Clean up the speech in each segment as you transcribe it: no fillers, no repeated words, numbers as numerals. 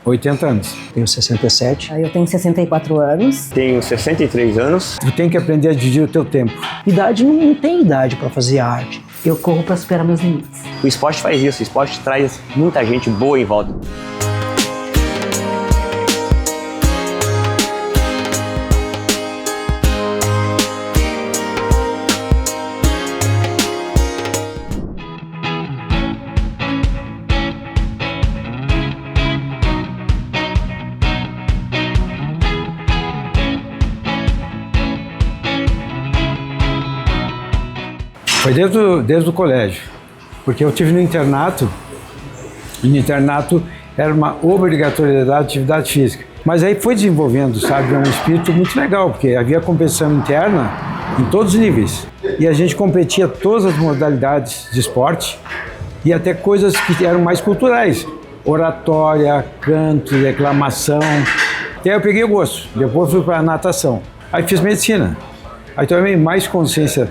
80 anos. Tenho 67. Eu tenho 64 anos. Tenho 63 anos. Tu tem que aprender a dividir o teu tempo. Idade não tem idade para fazer arte. Eu corro para superar meus limites. O esporte faz isso, o esporte traz muita gente boa em volta. Foi desde o colégio, porque eu tive no internato, e no internato era uma obrigatoriedade de atividade física. Mas aí foi desenvolvendo, sabe, um espírito muito legal, porque havia competição interna em todos os níveis. E a gente competia todas as modalidades de esporte e até coisas que eram mais culturais. Oratória, canto, declamação. E aí eu peguei o gosto, depois fui para a natação. Aí fiz medicina. Aí tomei mais consciência,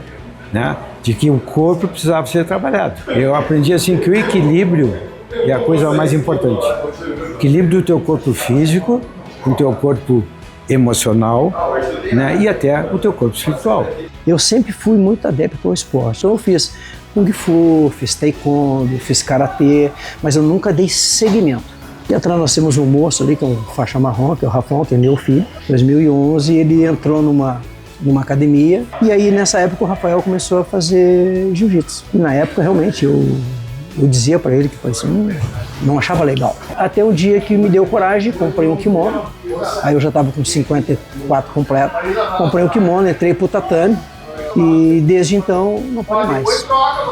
né, de que o corpo precisava ser trabalhado. Eu aprendi assim que o equilíbrio é a coisa mais importante. Equilíbrio do teu corpo físico, do teu corpo emocional, né, e até o teu corpo espiritual. Eu sempre fui muito adepto ao esporte. Então eu fiz Kung Fu, fiz Taekwondo, fiz Karatê, mas eu nunca dei seguimento. E atrás nós temos um moço ali, que é um faixa marrom, que é o Rafão, que é meu filho. Em 2011 ele entrou numa academia, e aí nessa época o Rafael começou a fazer jiu-jitsu. E na época realmente eu dizia para ele que não achava legal. Até um dia que me deu coragem, comprei um kimono, aí eu já estava com 54 completo, comprei um kimono, entrei pro tatame e desde então não parei mais.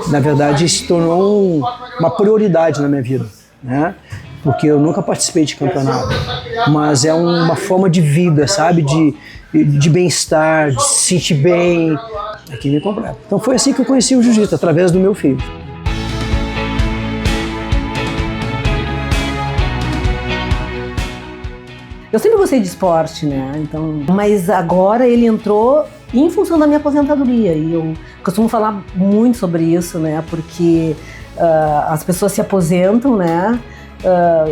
Na verdade se tornou uma prioridade na minha vida, né? Porque eu nunca participei de campeonato, mas é uma forma de vida, sabe? De bem-estar, de se sentir bem, é que me completa. Então foi assim que eu conheci o jiu-jitsu, através do meu filho. Eu sempre gostei de esporte, né? Então, mas agora ele entrou em função da minha aposentadoria, e eu costumo falar muito sobre isso, né? Porque as pessoas se aposentam, né?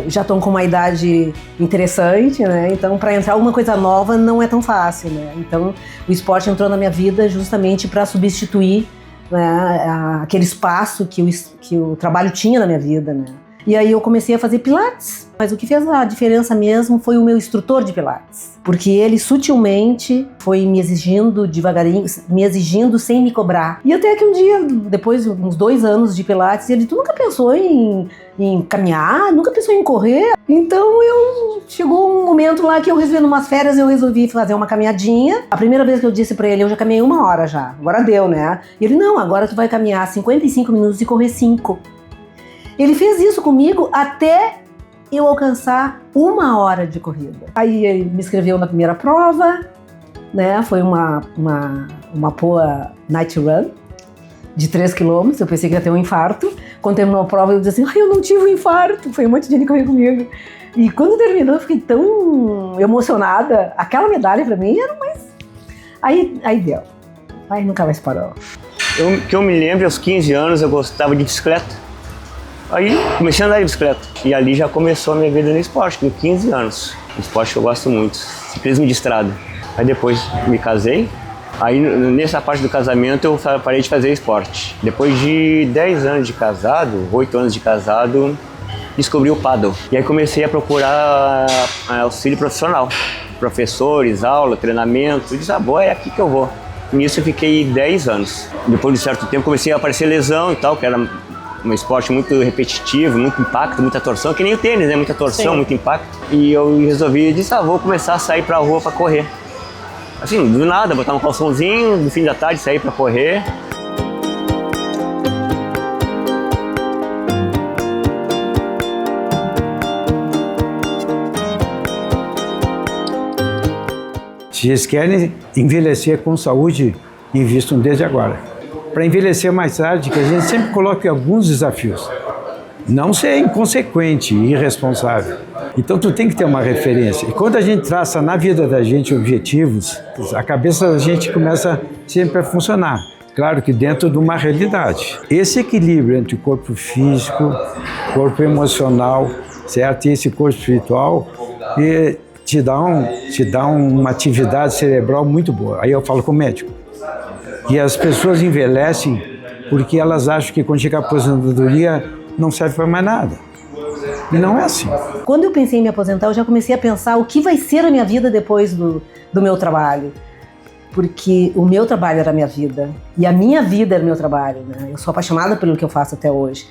Já estão com uma idade interessante, né? Então, para entrar alguma coisa nova não é tão fácil, né? Então, o esporte entrou na minha vida justamente para substituir, né, aquele espaço que o trabalho tinha na minha vida, né? E aí eu comecei a fazer pilates, mas o que fez a diferença mesmo foi o meu instrutor de pilates, porque ele sutilmente foi me exigindo devagarinho, me exigindo sem me cobrar. E até que um dia, depois de uns 2 anos de pilates, ele: tu nunca pensou em caminhar? Nunca pensou em correr? Então chegou um momento lá que eu resolvi, numas férias, eu resolvi fazer uma caminhadinha. A primeira vez que eu disse pra ele, eu já caminhei 1 hora já, agora deu, né? E ele: não, agora tu vai caminhar 55 minutos e correr 5. Ele fez isso comigo até eu alcançar 1 hora de corrida. Aí ele me inscreveu na primeira prova, né? Foi uma Poa Night Run de 3 km. Eu pensei que ia ter um infarto. Quando terminou a prova, eu disse assim: ai, eu não tive um infarto. Foi um monte de gente correr comigo. E quando terminou, eu fiquei tão emocionada. Aquela medalha pra mim era mais... Aí deu. Aí nunca mais parou. Que eu me lembro, aos 15 anos eu gostava de bicicleta. Aí comecei a andar de bicicleta e ali já começou a minha vida no esporte, com 15 anos. Um esporte que eu gosto muito, ciclismo de estrada. Aí depois me casei, aí nessa parte do casamento eu parei de fazer esporte. Depois de 10 anos de casado, 8 anos de casado, descobri o paddle. E aí comecei a procurar auxílio profissional, professores, aula, treinamento. Eu disse: boa, é aqui que eu vou. Nisso eu fiquei 10 anos. Depois de certo tempo comecei a aparecer lesão e tal, que era um esporte muito repetitivo, muito impacto, muita torção, que nem o tênis, né? Muita torção, sim, muito impacto. E eu resolvi, disse: vou começar a sair pra rua pra correr. Assim, do nada, botar um calçãozinho, no fim da tarde sair pra correr. Se eles querem envelhecer com saúde, invistam desde agora. Para envelhecer mais tarde, que a gente sempre coloque alguns desafios. Não ser inconsequente e irresponsável. Então tu tem que ter uma referência. E quando a gente traça na vida da gente objetivos, a cabeça da gente começa sempre a funcionar. Claro que dentro de uma realidade. Esse equilíbrio entre o corpo físico, corpo emocional, certo? E esse corpo espiritual te dá uma atividade cerebral muito boa. Aí eu falo com o médico. E as pessoas envelhecem porque elas acham que quando chega a aposentadoria não serve para mais nada. E não é assim. Quando eu pensei em me aposentar, eu já comecei a pensar o que vai ser a minha vida depois do meu trabalho. Porque o meu trabalho era a minha vida. E a minha vida era o meu trabalho, né? Eu sou apaixonada pelo que eu faço até hoje.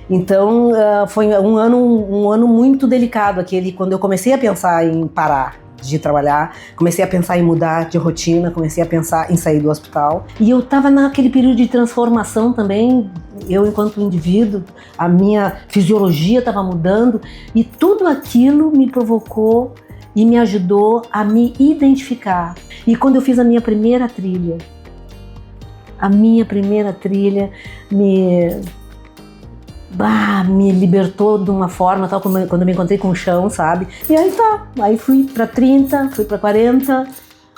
Então, foi um ano muito delicado, aquele quando eu comecei a pensar em parar de trabalhar, comecei a pensar em mudar de rotina, comecei a pensar em sair do hospital. E eu estava naquele período de transformação também, eu enquanto indivíduo, a minha fisiologia estava mudando e tudo aquilo me provocou e me ajudou a me identificar. E quando eu fiz a minha primeira trilha me libertou de uma forma, tal, quando eu me encontrei com o chão, sabe? E aí aí fui para 30, fui para 40,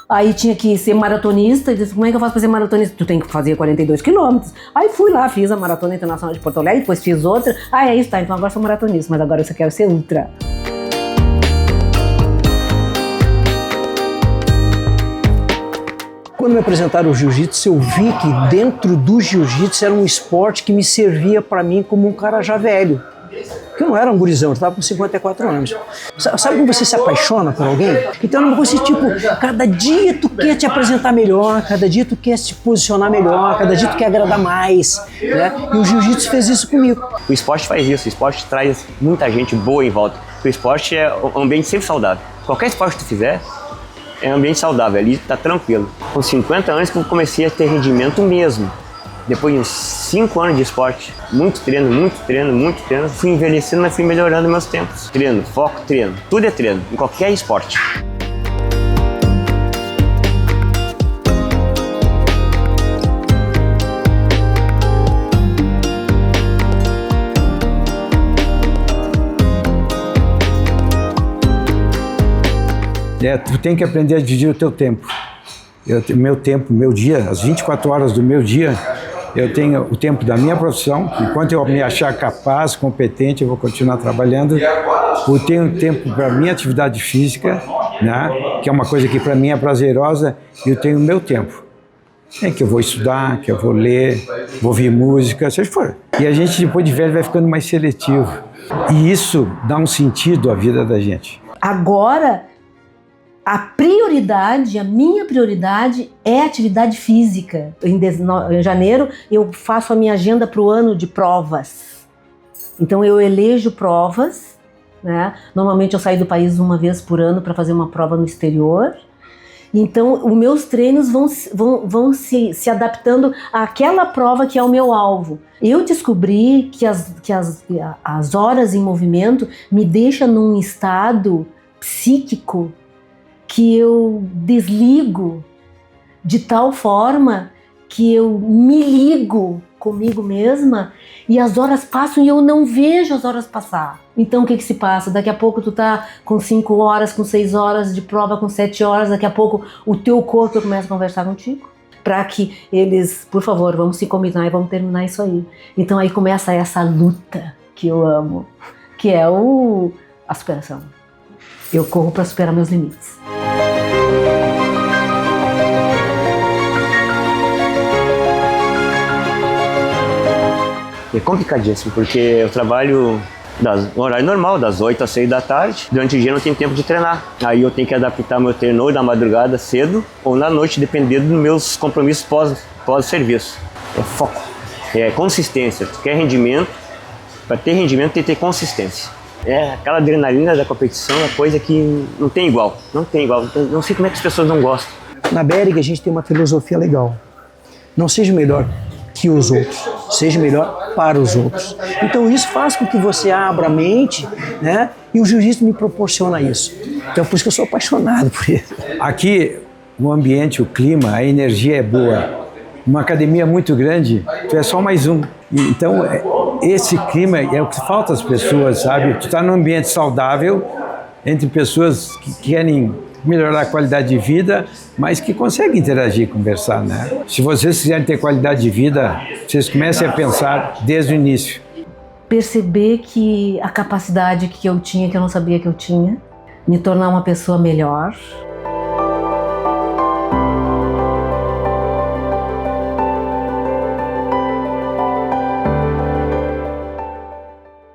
aí tinha que ser maratonista, e disse, como é que eu faço para ser maratonista? Tu tem que fazer 42 quilômetros. Aí fui lá, fiz a Maratona Internacional de Porto Alegre, depois fiz outra, é isso, tá, então agora sou maratonista, mas agora eu só quero ser ultra. Quando me apresentaram o jiu-jitsu, eu vi que dentro do jiu-jitsu era um esporte que me servia para mim como um cara já velho. Porque eu não era um gurizão, eu estava com 54 anos. Sabe quando você se apaixona por alguém? Então é uma coisa tipo, cada dia tu quer te apresentar melhor, cada dia tu quer se posicionar melhor, cada dia tu quer agradar mais, né? E o jiu-jitsu fez isso comigo. O esporte faz isso, o esporte traz muita gente boa em volta. O esporte é um ambiente sempre saudável. Qualquer esporte que tu fizer, é um ambiente saudável, ali tá tranquilo. Com 50 anos que eu comecei a ter rendimento mesmo. Depois de uns 5 anos de esporte, muito treino, fui envelhecendo, mas fui melhorando meus tempos. Treino, foco, treino, tudo é treino, em qualquer esporte. Tu tem que aprender a dividir o teu tempo. Meu dia, as 24 horas do meu dia, eu tenho o tempo da minha profissão, enquanto eu me achar capaz, competente, eu vou continuar trabalhando. Eu tenho tempo para minha atividade física, né, que é uma coisa que para mim é prazerosa, e eu tenho o meu tempo. É que eu vou estudar, que eu vou ler, vou ouvir música, seja for. E a gente, depois de velho, vai ficando mais seletivo. E isso dá um sentido à vida da gente. Agora, a minha prioridade é a atividade física. Em janeiro, eu faço a minha agenda para o ano de provas. Então, eu elejo provas, né? Normalmente, eu saio do país uma vez por ano para fazer uma prova no exterior. Então, os meus treinos vão se adaptando àquela prova que é o meu alvo. Eu descobri que as horas em movimento me deixam num estado psíquico que eu desligo de tal forma que eu me ligo comigo mesma e as horas passam e eu não vejo as horas passar. Então o que se passa? Daqui a pouco tu tá com 5 horas, com 6 horas de prova, com 7 horas, daqui a pouco o teu corpo começa a conversar contigo para que eles, por favor, vamos se combinar e vamos terminar isso aí. Então aí começa essa luta que eu amo, que é a superação. Eu corro para superar meus limites. É complicadíssimo, porque eu trabalho no horário normal, das 8 às 6 da tarde. Durante o dia não tenho tempo de treinar. Aí eu tenho que adaptar meu treino ou na madrugada cedo ou na noite, dependendo dos meus compromissos pós-serviço. É foco, é consistência. Tu quer rendimento, para ter rendimento tem que ter consistência. É aquela adrenalina da competição, é coisa que não tem igual. Não tem igual. Não sei como é que as pessoas não gostam. Na Behring a gente tem uma filosofia legal. Não seja melhor que os outros, seja melhor para os outros. Então isso faz com que você abra a mente, né? E o jiu-jitsu me proporciona isso. Então por isso que eu sou apaixonado por ele. Aqui o ambiente, o clima, a energia é boa. Uma academia muito grande, tu é só mais um. Então esse clima é o que falta às pessoas, sabe? Tu está num ambiente saudável entre pessoas que querem melhorar a qualidade de vida, mas que conseguem interagir, conversar, né? Se vocês quiserem ter qualidade de vida, vocês comecem a pensar desde o início. perceber que a capacidade que eu tinha, que eu não sabia que eu tinha, me tornar uma pessoa melhor.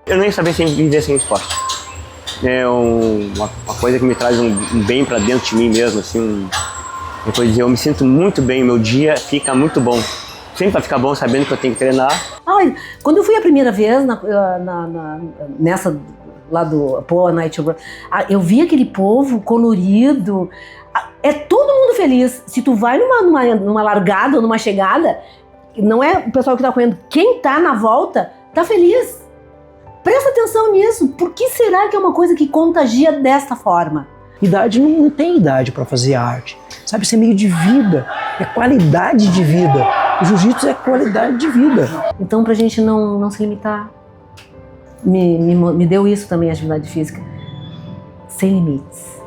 Eu nem sabia viver sem esporte. É uma coisa que me traz um bem para dentro de mim mesmo, assim. Depois eu me sinto muito bem, meu dia fica muito bom. Sempre vai ficar bom sabendo que eu tenho que treinar. Quando eu fui a primeira vez nessa lá do Poa Night Show, eu vi aquele povo colorido. É todo mundo feliz. Se tu vai numa largada ou numa chegada, não é o pessoal que tá correndo, quem tá na volta tá feliz. Presta atenção nisso. Por que será que é uma coisa que contagia desta forma? Idade não tem idade para fazer arte. Sabe, isso é meio de vida, é qualidade de vida. O jiu-jitsu é qualidade de vida. Então, pra gente não se limitar, me deu isso também a atividade física. Sem limites.